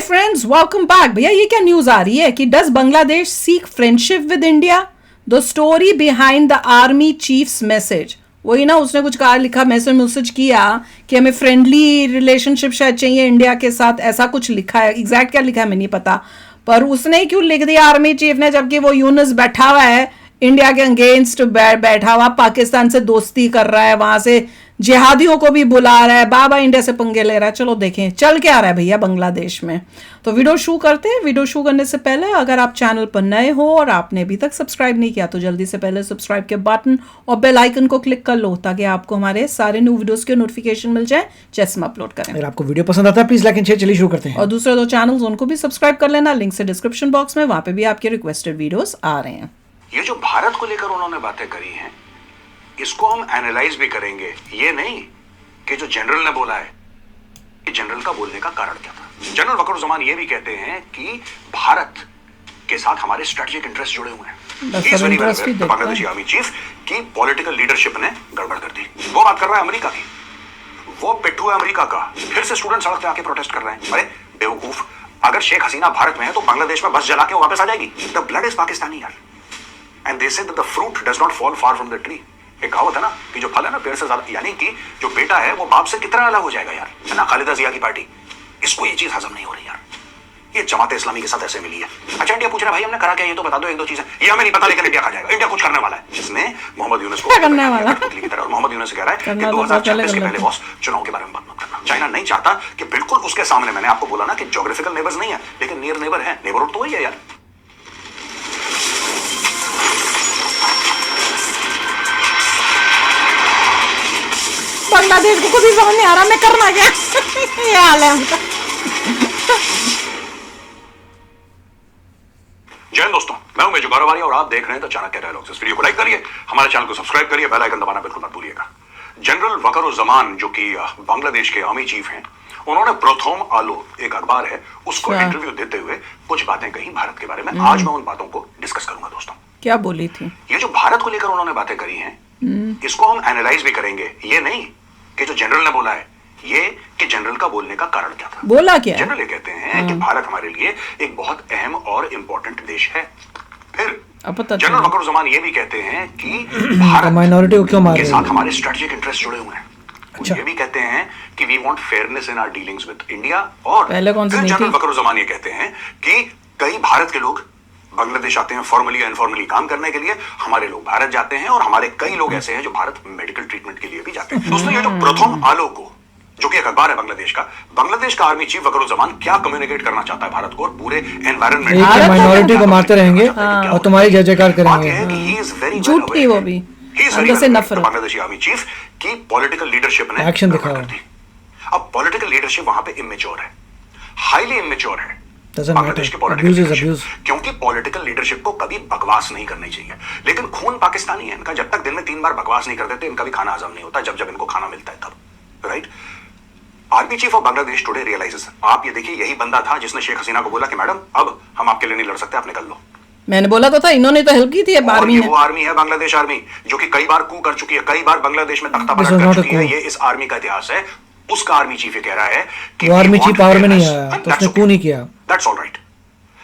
Friends, welcome back. भैया ये क्या न्यूज आ रही है कि does Bangladesh seek friendship with India, the story behind the army chiefs message. वही ना, उसने कुछ कहा, लिखा, मैसेज किया कि हमें फ्रेंडली रिलेशनशिप शायद चाहिए इंडिया के साथ, ऐसा कुछ लिखा है। एग्जैक्ट क्या लिखा है मैं नहीं पता, पर उसने क्यों लिख दिया आर्मी चीफ ने, जबकि वो यूनुस बैठा हुआ है इंडिया के अगेंस्ट, बैठा हुआ पाकिस्तान से दोस्ती कर रहा है, वहां से जिहादियों को भी बुला रहा है, बाबा इंडिया से पंगे ले रहा है। चलो देखें चल क्या रहा है भैया बांग्लादेश में। तो वीडियो शुरू करते हैं। वीडियो शुरू करने से पहले अगर आप चैनल पर नए हो और आपने अभी तक सब्सक्राइब नहीं किया तो जल्दी से पहले सब्सक्राइब के बटन और बेल आइकन को क्लिक कर लो ताकि आपको हमारे सारे न्यू वीडियोस के नोटिफिकेशन मिल जाए जैसे हम अपलोड करें। अगर आपको वीडियो पसंद आता है प्लीज लाइक एंड शेयर। चलिए शुरू करते हैं। और दूसरे दो चैनल्स उनको भी सब्सक्राइब कर लेना, लिंक से डिस्क्रिप्शन बॉक्स में, वहां पे भी आपके रिक्वेस्टेड वीडियोस आ रहे हैं। ये जो भारत को लेकर उन्होंने बातें करी हैं, इसको हम एनालाइज भी करेंगे। ये नहीं कि जो जनरल ने बोला है कि जनरल का बोलने का कारण क्या था। जनरल वकरुज़्ज़मान ये भी कहते हैं कि भारत के साथ हमारे स्ट्रेटेजिक इंटरेस्ट जुड़े हुए हैं। बांग्लादेशी आर्मी चीफ की पॉलिटिकल लीडरशिप ने गड़बड़ कर दी। वो बात कर रहा है अमेरिका की, वो पिट्ठू है अमेरिका का। फिर से स्टूडेंट सड़क पे आके प्रोटेस्ट कर रहे हैं। अरे बेवकूफ, अगर शेख हसीना भारत में है तो बांग्लादेश में बस जला के वापस आ जाएगी। द ब्लड इज पाकिस्तानी यार, and they say that the fruit does not fall far from the tree. एक कहावत है ना कि जो फल है ना पेड़ से ज्यादा, यानी कि जो बेटा है वो बाप से कितना अलग हो जाएगा यार, है ना। खालिदा जिया की पार्टी, इसको ये चीज हजम नहीं हो रही यार। ये जमात इस्लामी के साथ ऐसे मिली है। अच्छा इंडिया पूछ रहा है भाई हमने करा क्या, ये तो बता दो एक दो चीजें। ये हमें नहीं पता लेकिन इंडिया खा जाएगा, इंडिया कुछ करने वाला है। इसने मोहम्मद यूनुस को करने वाला की तरह, और मोहम्मद यूनुस कह रहा है कि 2026 के पहले बॉस चुनाव के बारे में बात मत करना। चाइना नहीं चाहता कि बिल्कुल उसके सामने, मैंने आपको बोला ना कि ज्योग्राफिकल नेबर्स नहीं है लेकिन नियर नेबर है। नेबरहुड तो वही है यार। बांग्लादेश को खुद ही समझ नहीं आ रहा मैं करना क्या। ये हाल है उनका। जय हिंद दोस्तों, मैं हूं मेजर गौरव आर्य और आप देख रहे हैं द चाणक्य डायलॉग्स। इस वीडियो को लाइक करिए, हमारे चैनल को सब्सक्राइब करिए, बेल आइकन दबाना बिल्कुल मत भूलिएगा। जनरल वकरुज़्ज़मान जो कि बांग्लादेश के आर्मी चीफ हैं, उन्होंने प्रथम आलो एक अखबार है उसको इंटरव्यू देते हुए कुछ बातें कही भारत के बारे में। आज मैं उन बातों को डिस्कस करूंगा दोस्तों। क्या बोली थी? ये जो भारत को लेकर उन्होंने बातें करी हैं, इसको हम एनालाइज भी करेंगे। ये नहीं कि जो जनरल ने बोला है, ये कि जनरल का बोलने का कारण क्या था। बोला क्या? जनरल ये कहते हैं कि भारत हमारे लिए एक बहुत अहम और इंपॉर्टेंट देश है। फिर जनरल वकरुज़्ज़मान ये भी कहते हैं कि भारत माइनॉरिटी को क्यों मार के रहे साथ हमारे स्ट्रेटेजिक इंटरेस्ट जुड़े हुए हैं। अच्छा। ये भी कहते हैं कि we want fairness in our dealings with India. और पहले कौन सी फिर नीति? जनरल वकरुज़्ज़मान ये कहते हैं कि कई भारत के लोग बांग्लादेश आते हैं फॉर्मली या इनफॉर्मली काम करने के लिए, हमारे लोग भारत जाते हैं और हमारे कई लोग ऐसे हैं जो भारत मेडिकल ट्रीटमेंट के लिए भी जाते हैं। दोस्तों ये जो प्रथम आलो को, जो कि एक अखबार है बांग्लादेश का आर्मी चीफ वकरुज़्ज़मान क्या कम्युनिकेट करना चाहता है भारत को और पूरे एनवायरनमेंट माइनॉरिटी को मारते रहेंगे और तुम्हारी जय जयकार करेंगे। झूठी, वो भी अंदर से नफरत। बांग्लादेशी आर्मी चीफ की पॉलिटिकल लीडरशिप ने एक्शन दिखाया। अब पॉलिटिकल लीडरशिप वहां पे इमेच्योर है, हाईली इमेच्योर है Doesn't बांग्लादेश matter. की political Abuse is leadership, abuse. क्योंकि पॉलिटिकल लीडरशिप को कभी बकवास नहीं करनी चाहिए। लेकिन खून पाकिस्तानी है इनका, जब तक दिन में 3 बार बकवास नहीं कर देते इनका भी खाना हजम नहीं होता। जब जब इनको खाना मिलता है तब, right. Army chief of Bangladesh today realises, आप ये देखिए यही बंदा था जिसने शेख हसीना को बोला कि मैडम अब हम आपके लिए नहीं लड़ सकते, आप निकल लो। मैंने बोला तो था, इन्होंने तो हेल्प की थी आर्मी ने। वो आर्मी है बांग्लादेश आर्मी जो कि कई बार कू कर चुकी है, कई बार बांग्लादेश में तख्ता पलट कर चुकी है। ये इस आर्मी का इतिहास है। उसका आर्मी चीफ ये कह रहा है कि वो आर्मी चीफ पावर में नहीं आया तो उसने कू नहीं किया। That's all right.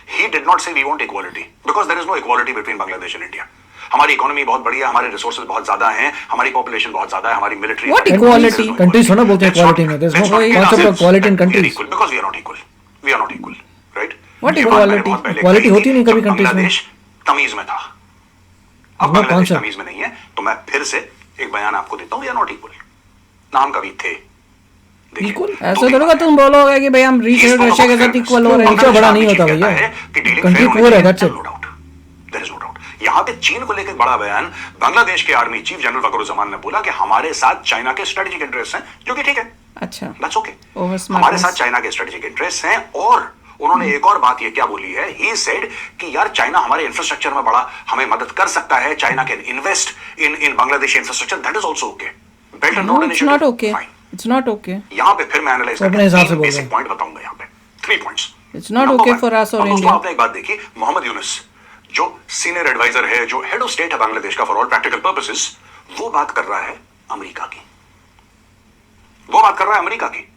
He did not say we want equality because there is no equality between Bangladesh and India. हमारी इकोनॉमी बहुत बड़ी है, हमारे रिसोर्सेज बहुत ज्यादा हैं, हमारी पॉपुलेशन बहुत ज्यादा है, हमारी मिलिट्री। What equality? कंट्रीज थोड़ा बोलते हैं इक्वालिटी में। There is no concept of equality in countries because we are not equal, we are not equal, right. What equality? Equality होती नहीं कभी कंट्रीज में। बांग्लादेश तमीज में था, अब बांग्लादेश तमीज में नहीं है। तो मैं फिर से एक बयान आपको देता हूं, वी आर नॉट इक्वल। नाम कभी थे ऐसे थोड़ा तुम बोलोगे कि भाई हम रशिया के साथ इक्वल हो रहे हैं। नीचे बड़ा नहीं होता भैया, कंट्री पुअर है, that's it. There is no doubt. यहां पे चीन को लेकर बड़ा बयान बांग्लादेश के आर्मी चीफ जनरल वकरुज़्ज़मान ने बोला कि हमारे साथ चाइना के स्ट्रेटेजिक इंटरेस्ट हैं, जो कि ठीक है। अच्छा, दैट्स ओके। हमारे साथ चाइना के स्ट्रेटेजिक इंटरेस्ट हैं। और उन्होंने एक और बात ये क्या बोली है, ही सेड कि यार चाइना हमारे इंफ्रास्ट्रक्चर में बड़ा हमें मदद कर सकता है, China can invest in Bangladesh infrastructure, that is also okay. Belt and road initiative, not okay, it's not okay. यहां पे फिर मैं एनालाइज अपने हिसाब से बोल बेसिक पॉइंट बताऊंगा यहां पे 3 points. It's not okay for us और इंडिया। आपने एक बात देखी, मोहम्मद यूनुस जो सीनियर एडवाइजर है, जो हेड ऑफ स्टेट है बांग्लादेश का फॉर ऑल प्रैक्टिकल पर्पसेस, वो बात कर रहा है अमेरिका की, वो बात कर रहा है अमेरिका की।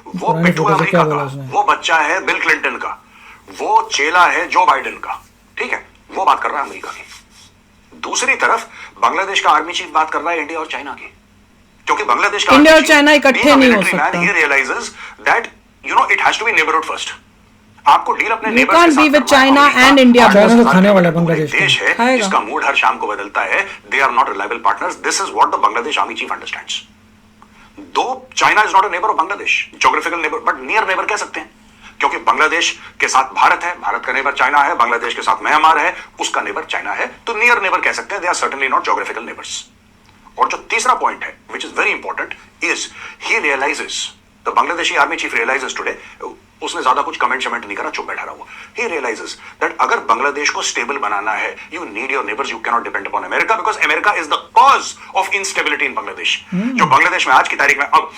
वो पुरानी पिट्ठू फोटो से अमेरिका क्या का, बोला उसने? वो बच्चा है बिल क्लिंटन का, वो चेला है जो बाइडेन का, ठीक है, वो बात कर रहा है अमेरिका की। दूसरी तरफ बांग्लादेश का आर्मी चीफ बात कर रहा है इंडिया और चाइना की, क्योंकि बांग्लादेश का इंडिया और चाइना इकट्ठे नहीं हो सकता। he realizes that it has to be neighborhood first। आपको डील अपने You neighbors can't के साथ be with करना है। China America and India 8,000 both। खाने वाला किलोमीटर दूर बांग्लादेश एक देश है खाएगा। जिसका मूड हर शाम को बदलता है। They are not reliable partners. This is what the Bangladesh army chief understands. Though China is not a neighbour of Bangladesh, geographical neighbour, but near neighbour कह सकते हैं, क्योंकि बांग्लादेश के साथ भारत है, भारत का नेबर चाइना है, बांग्लादेश के साथ म्यांमार है, उसका नेबर चाइना है, तो नियर नेबर कह सकते हैं। They are certainly not geographical neighbours. और जो तीसरा पॉइंट है which is very important is he realises, the Bangladeshi army chief realises today, उसने ज्यादा कुछ कमेंट शमेंट नहीं करा, चुप बैठा रहा। ही रियलाइजेस दैट अगर बांग्लादेश को स्टेबल बनाना है, you need your neighbours, you can not depend upon America, because America is the cause of instability in Bangladesh. जो बांग्लादेश में आज की तारीख में, अब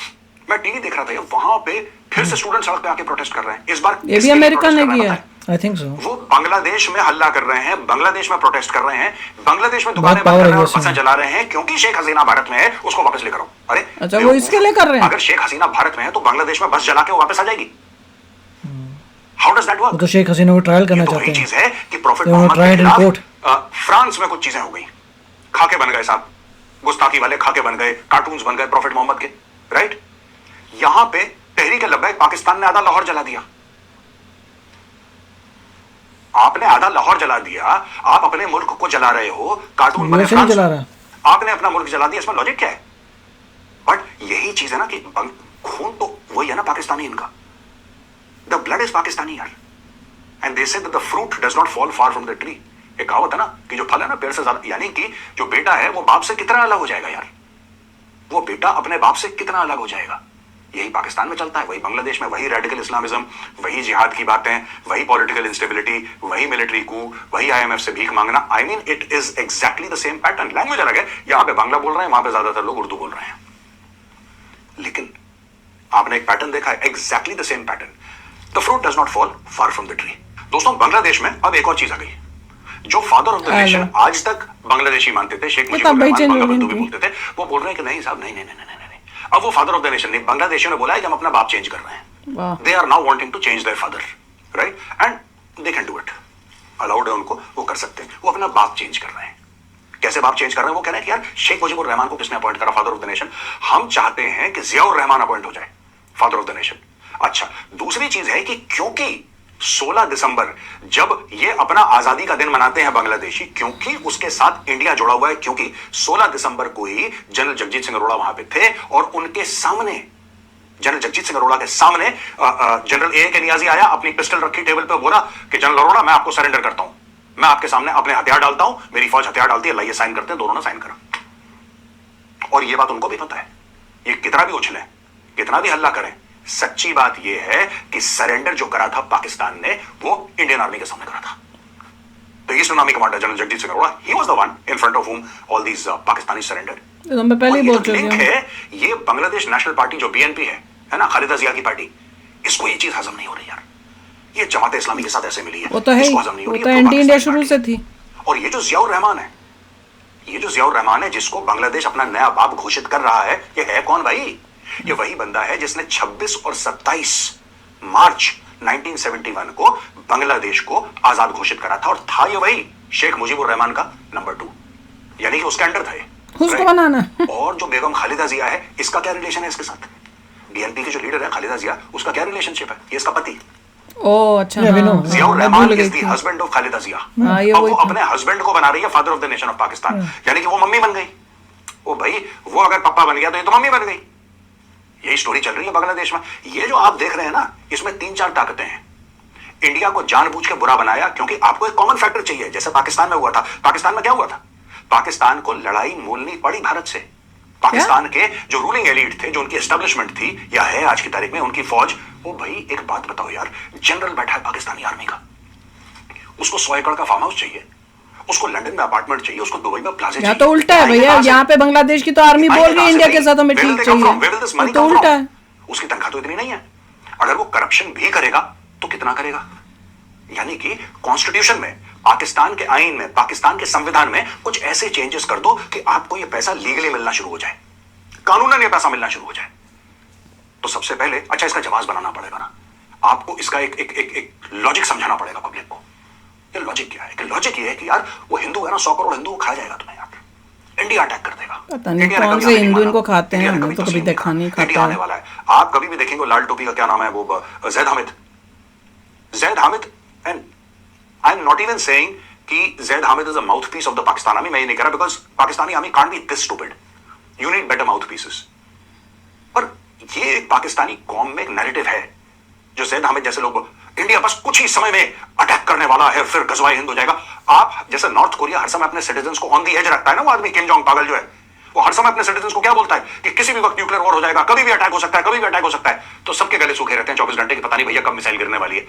मैं टीवी देख रहा था, वहां पे फिर से स्टूडेंट सड़क पे आके प्रोटेस्ट कर रहे हैं। इस बार ये भी अमेरिका ने किया है। I think so. वो बांग्लादेश में हल्ला कर रहे हैं, बांग्लादेश में प्रोटेस्ट कर रहे हैं, बांग्लादेश में दुकानें बंद पावर कर है रहे हैं और उसमें। बसें जला रहे हैं, क्योंकि शेख हसीना भारत में है, उसको वापस लेकर आओ। अरे अच्छा, वो इसके लिए कर रहे हैं। अगर शेख हसीना भारत में है तो बांग्लादेश में बस जला के वो वापस आ जाएगी। हाउ डज दैट वो वर्क? तो शेख हसीना को ट्रायल करना ये तो वही चाहते चीज हैं। है कि profit They want to Mohammed try के it in court। खिलाफ फ्रांस में कुछ चीजें हो गई, खाके बन गए साहब, गुस्ताखी वाले खाके बन गए, कार्टून्स बन गए प्रॉफिट मोहम्मद के, राइट? यहां पे तहरीक लब्बैक पाकिस्तान ने आधा लाहौर जला दिया। आपने आधा लाहौर जला दिया, आप अपने मुल्क को जला रहे हो, कार्टून बने USA नहीं फ्रांस जला में। रहा। आपने अपना मुल्क जला दिया, इसमें लॉजिक क्या है? बट यही चीज है ना कि खून तो वही है ना पाकिस्तानी इनका। द ब्लड इज पाकिस्तानी यार। एंड दे से the fruit does not fall far from the tree. एक कहावत है ना कि जो फल है ना पेड़ से ज्यादा, यानी कि जो बेटा है वो बाप से कितना अलग हो जाएगा यार, वो बेटा अपने बाप से कितना अलग हो जाएगा। यही पाकिस्तान में चलता है, वही बांग्लादेश में, वही रेडिकल इस्लामिज्म, वही जिहाद की बातें, वही पॉलिटिकल इंस्टेबिलिटी, वही मिलिट्री कू, वही आईएमएफ से भीख मांगना। I mean it is exactly the same pattern. Language अलग है, यहां पे बांग्ला बोल रहे हैं, वहां पे ज्यादातर लोग उर्दू बोल रहे हैं, लेकिन आपने एक पैटर्न देखा है, exactly the same pattern. The fruit does not fall far from the tree. दोस्तों, बांग्लादेश में अब एक और चीज आ गई। जो फादर ऑफ द नेशन आज तक बांग्लादेशी मानते थे, शेख मुजीबुर रहमान, बंगबंधु भी बोलते थे, वो बोल रहे हैं कि नहीं साहब, नहीं नहीं नहीं नहीं नहीं। अब वो फादर ऑफ द नेशन नहीं, बांग्लादेशियों ने बोला है कि हम अपना बाप चेंज कर रहे हैं। They are now wanting to change their father, right? And they can do it, allowed है उनको, वो कर सकते हैं। वो अपना बाप चेंज कर रहे हैं। कैसे बाप चेंज कर रहे हैं? वो कह रहे हैं कि यार शेख मुजीबुर रहमान को किसने अपॉइंट करा फादर ऑफ द नेशन? हम चाहते हैं कि जियाउर रहमान अपॉइंट हो जाए फादर ऑफ द नेशन। अच्छा, दूसरी चीज है कि क्योंकि 16 दिसंबर जब ये अपना आजादी का दिन मनाते हैं बांग्लादेशी, क्योंकि उसके साथ इंडिया जुड़ा हुआ है, क्योंकि 16 दिसंबर को ही जनरल जगजीत सिंह अरोड़ा वहां पे थे और उनके सामने, जनरल जगजीत सिंह अरोड़ा के सामने जनरल ए के नियाजी आया, अपनी पिस्टल रखी टेबल पे, बोला कि जनरल अरोड़ा मैं आपको सरेंडर करता हूं, मैं आपके सामने अपने हथियार डालता हूं, मेरी फौज हथियार डालती है, लाइए साइन करते हैं। दोनों ने साइन करा। और ये बात उनको भी पता है, ये कितना भी उछले, कितना भी हल्ला करें, सच्ची बात यह है कि सरेंडर जो करा था पाकिस्तान ने, वो इंडियन आर्मी के सामने करा था। The eastern army commander general Jagjit Singh Arora, he was the one in front of whom all these Pakistani surrender. तो मैं पहले ही बोल चुकी लिंक हूं, है, ये बांग्लादेश नेशनल पार्टी जो बीएनपी है ना, खालिदा जिया की पार्टी, इसको ये चीज हजम नहीं हो रही यार। ये जमात इस्लामी के साथ ऐसे मिली है, वो तो है, इसको हजम नहीं हो वो रही, तो ये एंटी इंडिया प्रो-पाकिस्तानी शुरू से पार्टी। थी। और ये जो जियाउर रहमान है, ये जो जियाउर रहमान है जिसको बांग्लादेश अपना नया बाप घोषित कर रहा है, ये है कौन भाई? ये वही बंदा है जिसने 26 और 27 मार्च 1971 को बांग्लादेश को आजाद घोषित करा था, और था ये वही शेख मुजीबुर रहमान का नंबर 2, यानी कि उसके अंडर था ये, उसको बनाना। और जो बेगम खालिदा जिया है, इसका क्या रिलेशन है इसके साथ? बीएनपी के जो लीडर है खालिदा जिया, उसका क्या रिलेशनशिप है? ये इसका पति ओ अच्छा, Yeah, we know. जियाउर मैं रहमान भूल इज गई द थी। हस्बैंड ऑफ खालिदा जिया। हाँ, ये अब वही वो था। अपने हस्बैंड को बना रही है father of the nation of Pakistan, यानी कि वो मम्मी बन गई। वो भाई, वो अगर पापा बन गया तो ये तो मम्मी बन गई। यही स्टोरी चल रही है बांग्लादेश में। ये जो आप देख रहे हैं ना, इसमें 3-4 ताकतें हैं। इंडिया को जानबूझ के बुरा बनाया क्योंकि आपको एक कॉमन फैक्टर चाहिए, जैसे पाकिस्तान में हुआ था। पाकिस्तान में क्या हुआ था? पाकिस्तान को लड़ाई मोलनी पड़ी भारत से। पाकिस्तान के जो रूलिंग एलीट थे, जो उनकी एस्टेब्लिशमेंट थी या है आज की तारीख में, उनकी फौज, वो भाई एक बात बताओ यार, जनरल बैठा है पाकिस्तानी आर्मी का, उसको 100 एकड़ का फार्म हाउस चाहिए, उसको लंदन में अपार्टमेंट चाहिए, उसको दुबई में प्लाजा चाहिए। यहाँ तो उल्टा है भैया, यहाँ पे बांग्लादेश की तो आर्मी बोल रही है इंडिया के साथ हमें ठीक चाहिए, तो उल्टा है। उसकी तनख्वाह तो इतनी नहीं है। अगर वो करप्शन भी करेगा तो कितना करेगा? यानी कि कॉन्स्टिट्यूशन में, पाकिस्तान के आईन में, पाकिस्तान के संविधान में कुछ ऐसे चेंजेस कर दो कि आपको ये पैसा लीगली मिलना शुरू हो जाए, कानूनन ये पैसा मिलना शुरू हो जाए। तो सबसे पहले अच्छा इसका जवाब बनाना पड़ेगा ना, आपको इसका एक लॉजिक समझाना पड़ेगा पब्लिक को। ये लॉजिक क्या है? कि लॉजिक ये है कि यार वो हिंदू है ना, 100 करोड़ हिंदू खा जाएगा तुम्हें यार, इंडिया अटैक कर देगा। पता नहीं कौन से हिंदू इनको खाते हैं, हमने तो कभी देखा नहीं इंडिया आने खाता। वाला है। आप कभी भी देखेंगे लाल टोपी का क्या नाम है, वो Zaid Hamid, and I am not even saying कि Zaid Hamid is a mouthpiece of the Pakistan army. मैं ये नहीं कह रहा, because Pakistani army can't be this stupid, you need better mouthpieces. पर ये एक पाकिस्तानी कौम में एक नैरेटिव है जो जैद हामिद जैसे लोग, इंडिया बस कुछ ही समय में अटैक करने वाला है, फिर गजवाए हिंद हो जाएगा। आप जैसे नॉर्थ कोरिया हर समय अपने सिटीजन्स को ऑन दी एज रखता है ना, वो आदमी किम जोंग पागल जो है, वो हर समय अपने सिटीजन्स को क्या बोलता है कि किसी भी वक्त न्यूक्लियर वॉर हो जाएगा, कभी भी अटैक हो सकता है, कभी भी अटैक हो सकता है। तो सबके गले सूखे रहते हैं 24 घंटे की, पता नहीं भैया कब मिसाइल गिरने वाली है।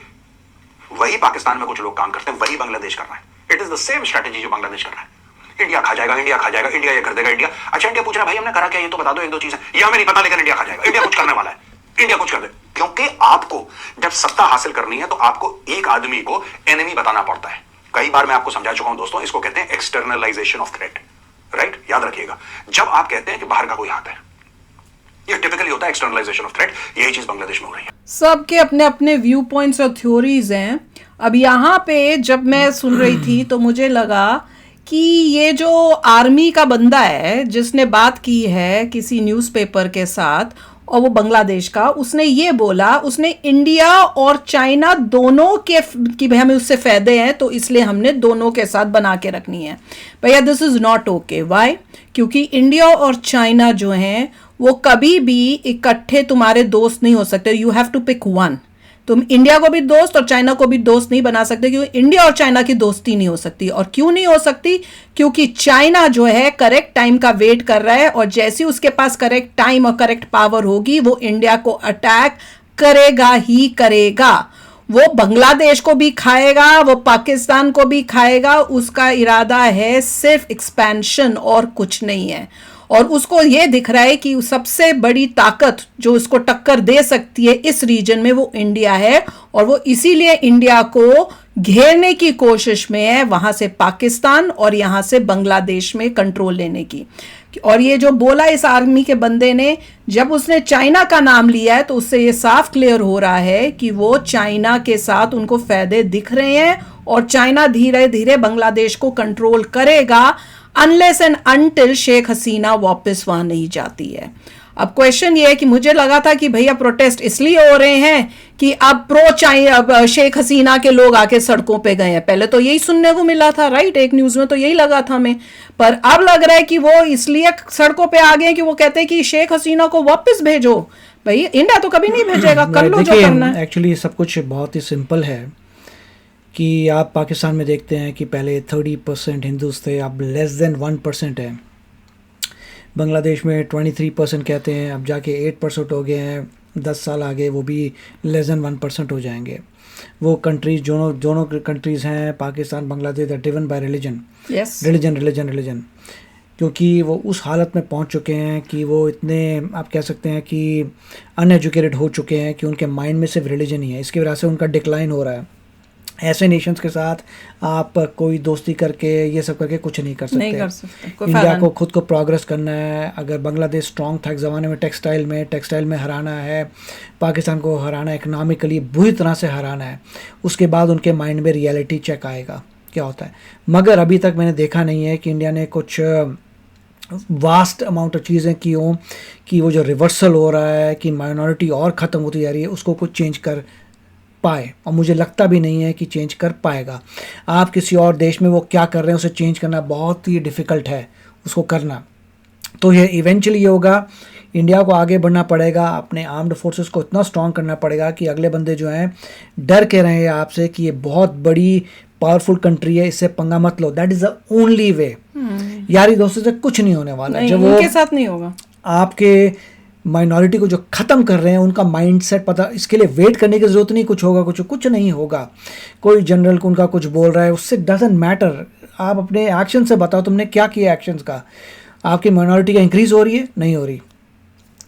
वही पाकिस्तान में कुछ लोग काम करते हैं, वही बांग्लादेश कर रहा है। It is the same strategy जो बांग्लादेश कर रहा है। इंडिया खा जाएगा, इंडिया खा जाएगा, इंडिया ये कर देगा, इंडिया। अच्छा इंडिया पूछ रहा है भाई हमने करा क्या, ये तो बता दो, 1-2 चीजें। ये हमें नहीं पता, लेकिन इंडिया खा जाएगा, इंडिया कुछ करने वाला है, इंडिया कुछ कर दे। क्योंकि आपको जब सत्ता हासिल करनी है तो आपको एक आदमी को एनिमी बताना पड़ता है। कई बार मैं आपको समझा चुका हूं दोस्तों, इसको कहते हैं एक्सटर्नलाइजेशन ऑफ थ्रेट, राइट? याद रखिएगा, जब आप कहते हैं कि बाहर का कोई हाथ है, ये टिपिकली होता है एक्सटर्नलाइजेशन ऑफ थ्रेट। यही चीज बांग्लादेश में हो रही है। सबके अपने अपने व्यू पॉइंट्स और थ्योरीज हैं। अब यहाँ पे जब मैं सुन रही थी तो मुझे लगा कि ये जो आर्मी का बंदा है जिसने बात की है किसी न्यूज़पेपर के साथ, और वो बांग्लादेश का, उसने ये बोला, उसने इंडिया और चाइना दोनों के कि भाई हमें उससे फायदे हैं तो इसलिए हमने दोनों के साथ बना के रखनी है। भैया this is not okay. Why? क्योंकि इंडिया और चाइना जो हैं वो कभी भी इकट्ठे तुम्हारे दोस्त नहीं हो सकते। You have to pick one. तुम इंडिया को भी दोस्त और चाइना को भी दोस्त नहीं बना सकते, क्योंकि इंडिया और चाइना की दोस्ती नहीं हो सकती। और क्यों नहीं हो सकती? क्योंकि चाइना जो है करेक्ट टाइम का वेट कर रहा है, और जैसे उसके पास करेक्ट टाइम और करेक्ट पावर होगी वो इंडिया को अटैक करेगा ही करेगा। वो बांग्लादेश को भी खाएगा, वो पाकिस्तान को भी खाएगा। उसका इरादा है सिर्फ एक्सपेंशन और कुछ नहीं है। और उसको ये दिख रहा है कि सबसे बड़ी ताकत जो उसको टक्कर दे सकती है इस रीजन में वो इंडिया है, और वो इसीलिए इंडिया को घेरने की कोशिश में है, वहां से पाकिस्तान और यहां से बांग्लादेश में कंट्रोल लेने की। और ये जो बोला इस आर्मी के बंदे ने, जब उसने चाइना का नाम लिया है तो उससे ये साफ क्लियर हो रहा है कि वो चाइना के साथ उनको फायदे दिख रहे हैं, और चाइना धीरे धीरे बांग्लादेश को कंट्रोल करेगा unless and until Sheikh Hasina वापस वहां नहीं जाती है। अब क्वेश्चन ये है कि मुझे लगा था कि भैया प्रोटेस्ट इसलिए हो रहे हैं कि अब अब शेख हसीना के लोग आके सड़कों पे गए हैं। पहले तो यही सुनने को मिला था, राइट? एक न्यूज में तो यही लगा था हमें, पर अब लग रहा है कि वो इसलिए सड़कों पे आ गए कि वो कहते हैं कि शेख हसीना को वापस भेजो। भाई इंडिया तो कभी नहीं भेजेगा, कर लो जो करना है। एक्चुअली सब कुछ बहुत ही सिंपल है कि आप पाकिस्तान में देखते हैं कि पहले 30% हिंदूज थे, अब लेस देन 1% है। बांग्लादेश में 23% कहते हैं, अब जाके 8% हो गए हैं। 10 साल आगे वो भी लेस देन 1% हो जाएंगे। वो कंट्रीज दोनों कंट्रीज़ हैं, Pakistan Bangladesh, are driven by religion. Religion क्योंकि वो उस हालत में पहुंच चुके हैं कि वो इतने, आप कह सकते हैं कि अनएजुकेटेड हो चुके हैं कि उनके माइंड में सिर्फ रिलीजन ही है। इसकी वजह से उनका डिक्लाइन हो रहा है। ऐसे नेशंस के साथ आप कोई दोस्ती करके ये सब करके कुछ नहीं कर सकते। इंडिया को खुद को प्रोग्रेस करना है। अगर बांग्लादेश स्ट्रॉन्ग था एक ज़माने में टेक्सटाइल में हराना है, पाकिस्तान को हराना है, इकनॉमिकली बुरी तरह से हराना है, उसके बाद उनके माइंड में रियलिटी चेक आएगा क्या होता है। मगर अभी तक मैंने देखा नहीं है कि इंडिया ने कुछ वास्ट अमाउंट ऑफ चीज़ें की हों कि वो जो रिवर्सल हो रहा है कि माइनॉरिटी और ख़त्म होती जा रही है उसको कुछ चेंज कर पाए, और मुझे लगता भी नहीं है कि चेंज कर पाएगा। आप किसी और देश में वो क्या कर रहे हैं उसे चेंज करना बहुत ही डिफ़िकल्ट है उसको करना। तो ये इवेंचुअली ये होगा, इंडिया को आगे बढ़ना पड़ेगा, अपने आर्म्ड फोर्सेस को इतना स्ट्रॉन्ग करना पड़ेगा कि अगले बंदे जो हैं डर के रहें आपसे कि ये बहुत बड़ी पावरफुल कंट्री है, इससे पंगा मत लो। That is the only way. यारी दोस्तों से कुछ नहीं होने वाला, जब वो उनके साथ नहीं होगा। आपके माइनॉरिटी को जो ख़त्म कर रहे हैं उनका माइंडसेट पता, इसके लिए वेट करने की ज़रूरत नहीं, कुछ नहीं होगा। कोई जनरल को उनका कुछ बोल रहा है, उससे डजंट मैटर। आप अपने एक्शन से बताओ तुमने क्या किया एक्शंस का। आपकी माइनॉरिटी का इंक्रीज़ हो रही है, नहीं हो रही।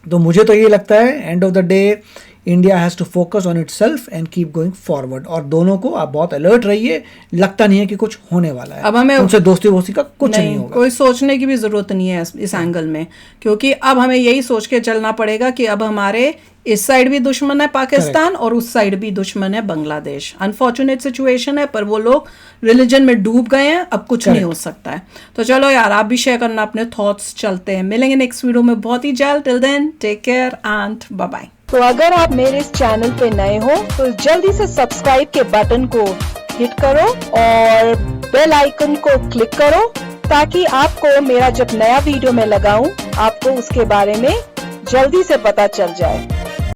तो मुझे तो ये लगता है end of the day India has to focus on itself and keep going forward. और दोनों को आप बहुत अलर्ट रहिए, लगता नहीं है कि कुछ होने वाला है। अब हमें उनसे दोस्ती का कुछ नहीं होगा। कोई सोचने की भी ज़रूरत नहीं है इस एंगल में, क्योंकि अब हमें यही सोच के चलना पड़ेगा कि अब हमारे इस साइड भी दुश्मन है पाकिस्तान और उस साइड भी दुश्मन है बांग्लादेश। अनफॉर्चुनेट सिचुएशन है, पर वो लोग रिलीजन में डूब गए हैं, अब कुछ नहीं हो सकता है। तो चलो यार, आप भी शेयर करना अपने थॉट्स। चलते हैं, मिलेंगे नेक्स्ट वीडियो में बहुत ही जल्द। Till then take care and bye bye. तो अगर आप मेरे इस चैनल पे नए हो तो जल्दी से सब्सक्राइब के बटन को हिट करो और बेल आइकन को क्लिक करो, ताकि आपको मेरा जब नया वीडियो मैं लगाऊं आपको उसके बारे में जल्दी से पता चल जाए।